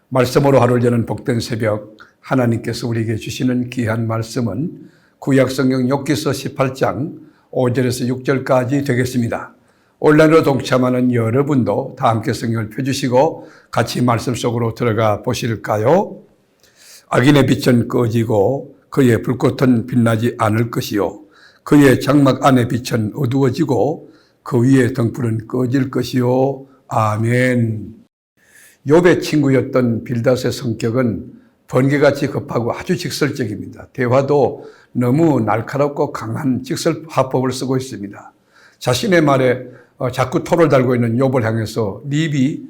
말씀으로 하루를 여는 복된 새벽, 하나님께서 우리에게 주시는 귀한 말씀은 구약성경 욥기서 18장 5절에서 6절까지 되겠습니다. 온라인으로 동참하는 여러분도 다 함께 성경을 펴주시고 같이 말씀 속으로 들어가 보실까요? 악인의 빛은 꺼지고 그의 불꽃은 빛나지 않을 것이요 그의 장막 안의 빛은 어두워지고 그 위에 등불은 꺼질 것이요. 아멘. 욥의 친구였던 빌닷의 성격은 번개같이 급하고 아주 직설적입니다. 대화도 너무 날카롭고 강한 직설화법을 쓰고 있습니다. 자신의 말에 자꾸 토를 달고 있는 욥을 향해서 네 입이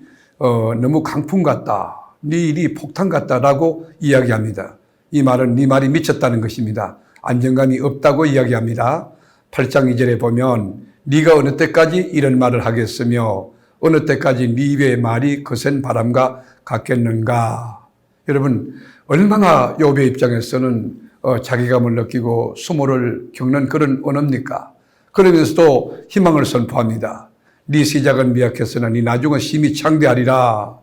너무 강풍 같다, 네 일이 폭탄 같다라고 이야기합니다. 이 말은 네 말이 미쳤다는 것입니다. 안정감이 없다고 이야기합니다. 8장 2절에 보면 네가 어느 때까지 이런 말을 하겠으며 어느 때까지 네 입의 말이 거센 바람과 같겠는가. 여러분, 얼마나 욥의 입장에서는 자괴감을 느끼고 수모를 겪는 그런 언어입니까? 그러면서도 희망을 선포합니다. 네 시작은 미약했으나 네 나중은 심히 창대하리라.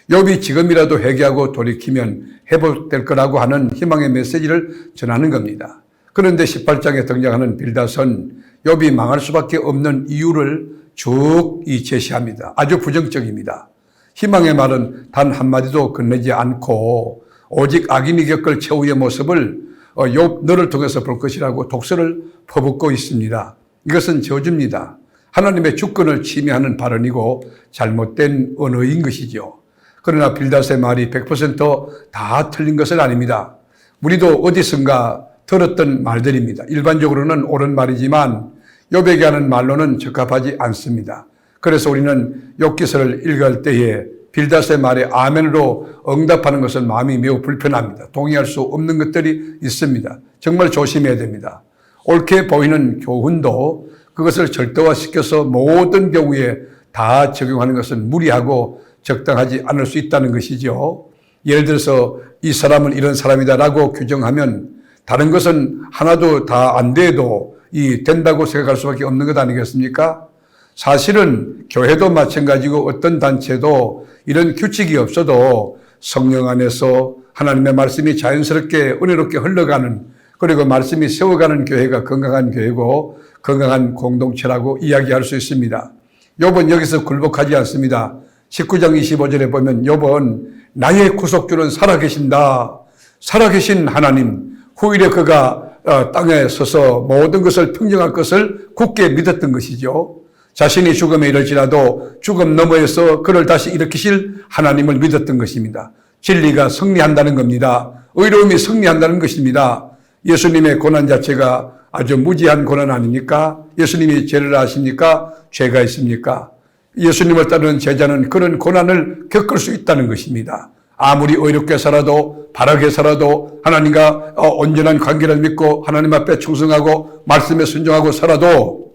욥이 지금이라도 회개하고 돌이키면 회복될 거라고 하는 희망의 메시지를 전하는 겁니다. 그런데 18장에 등장하는 빌닷은 욥이 망할 수밖에 없는 이유를 쭉 제시합니다. 아주 부정적입니다. 희망의 말은 단 한마디도 건네지 않고 오직 악인이 겪을 최후의 모습을 욥 너를 통해서 볼 것이라고 독설을 퍼붓고 있습니다. 이것은 저주입니다. 하나님의 주권을 침해하는 발언이고 잘못된 언어인 것이죠. 그러나 빌닷의 말이 100% 다 틀린 것은 아닙니다. 우리도 어디선가 들었던 말들입니다. 일반적으로는 옳은 말이지만 욥에게 하는 말로는 적합하지 않습니다. 그래서 우리는 욥기서를 읽을 때에 빌닷의 말에 아멘으로 응답하는 것은 마음이 매우 불편합니다. 동의할 수 없는 것들이 있습니다. 정말 조심해야 됩니다. 옳게 보이는 교훈도 그것을 절대화시켜서 모든 경우에 다 적용하는 것은 무리하고 적당하지 않을 수 있다는 것이죠. 예를 들어서 이 사람은 이런 사람이다라고 규정하면 다른 것은 하나도 다 안 돼도 된다고 생각할 수밖에 없는 것 아니겠습니까? 사실은 교회도 마찬가지고 어떤 단체도 이런 규칙이 없어도 성령 안에서 하나님의 말씀이 자연스럽게 은혜롭게 흘러가는, 그리고 말씀이 세워가는 교회가 건강한 교회고 건강한 공동체라고 이야기할 수 있습니다. 욥은 여기서 굴복하지 않습니다. 19장 25절에 보면 욥은 나의 구속주는 살아계신다. 살아계신 하나님, 후일에 그가 땅에 서서 모든 것을 평정할 것을 굳게 믿었던 것이죠. 자신이 죽음에 이를지라도 죽음 너머에서 그를 다시 일으키실 하나님을 믿었던 것입니다. 진리가 승리한다는 겁니다. 의로움이 승리한다는 것입니다. 예수님의 고난 자체가 아주 무지한 고난 아닙니까? 예수님이 죄를 아십니까? 죄가 있습니까? 예수님을 따르는 제자는 그런 고난을 겪을 수 있다는 것입니다. 아무리 의롭게 살아도 바르게 살아도 하나님과 온전한 관계를 믿고 하나님 앞에 충성하고 말씀에 순종하고 살아도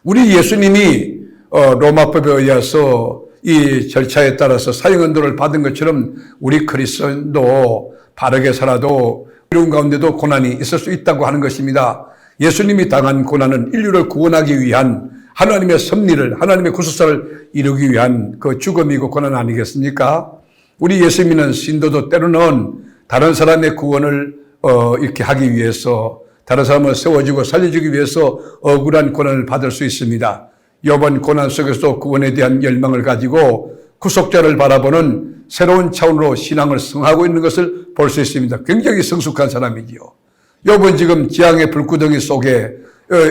우리 예수님이 로마법에 의해서 이 절차에 따라서 사형언도를 받은 것처럼 우리 그리스도인도 바르게 살아도 어려운 가운데도 고난이 있을 수 있다고 하는 것입니다. 예수님이 당한 고난은 인류를 구원하기 위한 하나님의 섭리를, 하나님의 구속사를 이루기 위한 그 죽음이고 고난 아니겠습니까? 우리 예수님은 신도도 때로는 다른 사람의 구원을 이렇게 하기 위해서, 다른 사람을 세워주고 살려주기 위해서 억울한 고난을 받을 수 있습니다. 욥은 고난 속에서도 구원에 대한 열망을 가지고 구속자를 바라보는 새로운 차원으로 신앙을 성하고 있는 것을 볼 수 있습니다. 굉장히 성숙한 사람이지요. 욥은 지금 지향의 불구덩이 속에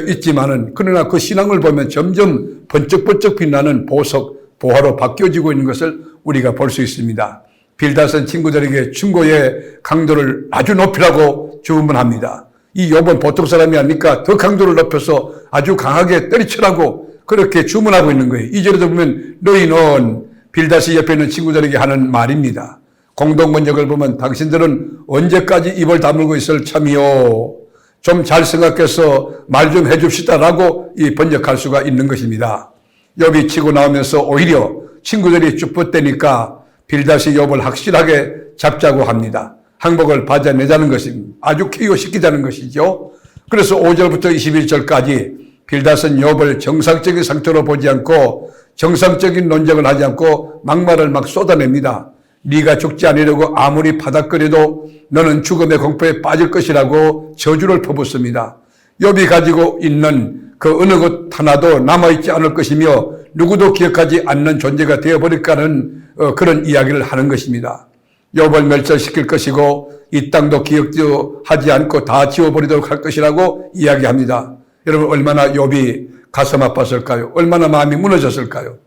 있지만은, 그러나 그 신앙을 보면 점점 번쩍번쩍 빛나는 보석, 보화로 바뀌어지고 있는 것을 우리가 볼 수 있습니다. 빌닷은 친구들에게 충고의 강도를 아주 높이라고 주문합니다. 이 욥은 보통 사람이 아니니까 더 강도를 높여서 아주 강하게 때리치라고 그렇게 주문하고 있는 거예요. 2절에도 보면 너희는 빌닷이 옆에 있는 친구들에게 하는 말입니다. 공동번역을 보면 당신들은 언제까지 입을 다물고 있을 참이요. 좀 잘 생각해서 말 좀 해줍시다라고 번역할 수가 있는 것입니다. 욥이 치고 나오면서 오히려 친구들이 쭈뼛대니까 빌닷이 욥을 확실하게 잡자고 합니다. 항복을 받아내자는 것입니다. 아주 KO 시키자는 것이죠. 그래서 5절부터 21절까지 빌닷은 욥을 정상적인 상태로 보지 않고 정상적인 논쟁을 하지 않고 막말을 막 쏟아냅니다. 네가 죽지 않으려고 아무리 바닥거려도 너는 죽음의 공포에 빠질 것이라고 저주를 퍼붓습니다. 욥이 가지고 있는 그 어느 것 하나도 남아있지 않을 것이며 누구도 기억하지 않는 존재가 되어버릴까는 그런 이야기를 하는 것입니다. 욥을 멸절시킬 것이고 이 땅도 기억도 하지 않고 다 지워버리도록 할 것이라고 이야기합니다. 여러분 얼마나 욥이 가슴 아팠을까요? 얼마나 마음이 무너졌을까요?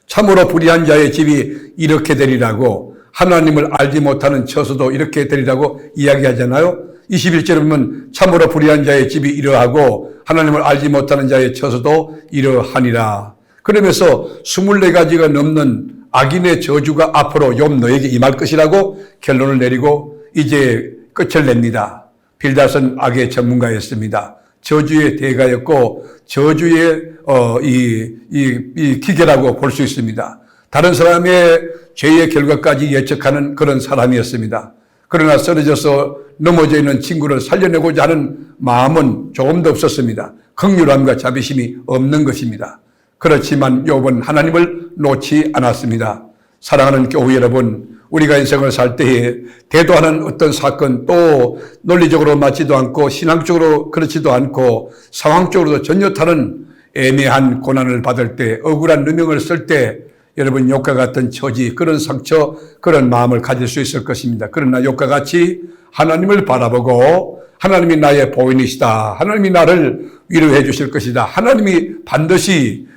참으로 불의한 자의 집이 이렇게 되리라고, 하나님을 알지 못하는 처소도 이렇게 되리라고 이야기하잖아요. 21절에 보면 참으로 불의한 자의 집이 이러하고 하나님을 알지 못하는 자의 처소도 이러하니라. 그러면서 24가지가 넘는 악인의 저주가 앞으로 욥 너에게 임할 것이라고 결론을 내리고 이제 끝을 냅니다. 빌닷은 악의 전문가였습니다. 저주의 대가였고 저주의 이 기계라고 볼 수 있습니다. 다른 사람의 죄의 결과까지 예측하는 그런 사람이었습니다. 그러나 쓰러져서 넘어져 있는 친구를 살려내고자 하는 마음은 조금도 없었습니다. 긍휼함과 자비심이 없는 것입니다. 그렇지만 욥은 하나님을 놓지 않았습니다. 사랑하는 교회 여러분, 우리가 인생을 살 때에 대도하는 어떤 사건, 또 논리적으로 맞지도 않고 신앙적으로 그렇지도 않고 상황적으로도 전혀 다른 애매한 고난을 받을 때, 억울한 누명을 쓸 때 여러분 욥과 같은 처지, 그런 상처, 그런 마음을 가질 수 있을 것입니다. 그러나 욥과 같이 하나님을 바라보고 하나님이 나의 보인이시다, 하나님이 나를 위로해 주실 것이다, 하나님이 반드시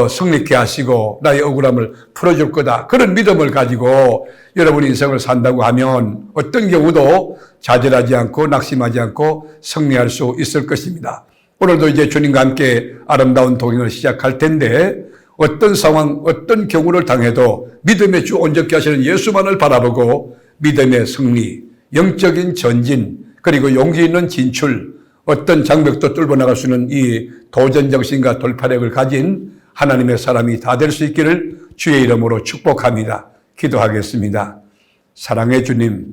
승리케 하시고 나의 억울함을 풀어줄 거다, 그런 믿음을 가지고 여러분 인생을 산다고 하면 어떤 경우도 좌절하지 않고 낙심하지 않고 승리할 수 있을 것입니다. 오늘도 이제 주님과 함께 아름다운 동행을 시작할 텐데 어떤 상황, 어떤 경우를 당해도 믿음의 주 온전케 하시는 예수만을 바라보고 믿음의 승리, 영적인 전진, 그리고 용기 있는 진출, 어떤 장벽도 뚫고 나갈 수 있는 이 도전정신과 돌파력을 가진 하나님의 사람이 다 될 수 있기를 주의 이름으로 축복합니다. 기도하겠습니다. 사랑의 주님,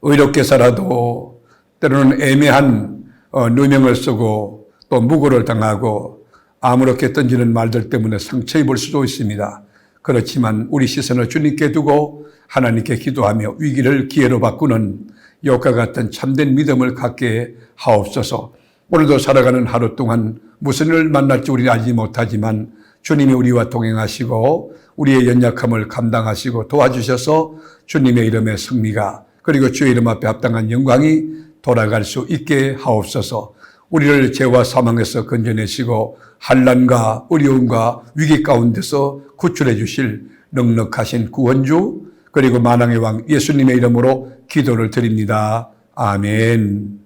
의롭게 살아도 때로는 애매한 누명을 쓰고 또 무고를 당하고 아무렇게 던지는 말들 때문에 상처 입을 수도 있습니다. 그렇지만 우리 시선을 주님께 두고 하나님께 기도하며 위기를 기회로 바꾸는 욥과 같은 참된 믿음을 갖게 하옵소서. 오늘도 살아가는 하루 동안 무슨 일을 만날지 우리는 알지 못하지만 주님이 우리와 동행하시고 우리의 연약함을 감당하시고 도와주셔서 주님의 이름의 승리가, 그리고 주의 이름 앞에 합당한 영광이 돌아갈 수 있게 하옵소서. 우리를 죄와 사망에서 건져내시고 환난과 어려움과 위기 가운데서 구출해 주실 넉넉하신 구원주, 그리고 만왕의 왕 예수님의 이름으로 기도를 드립니다. 아멘.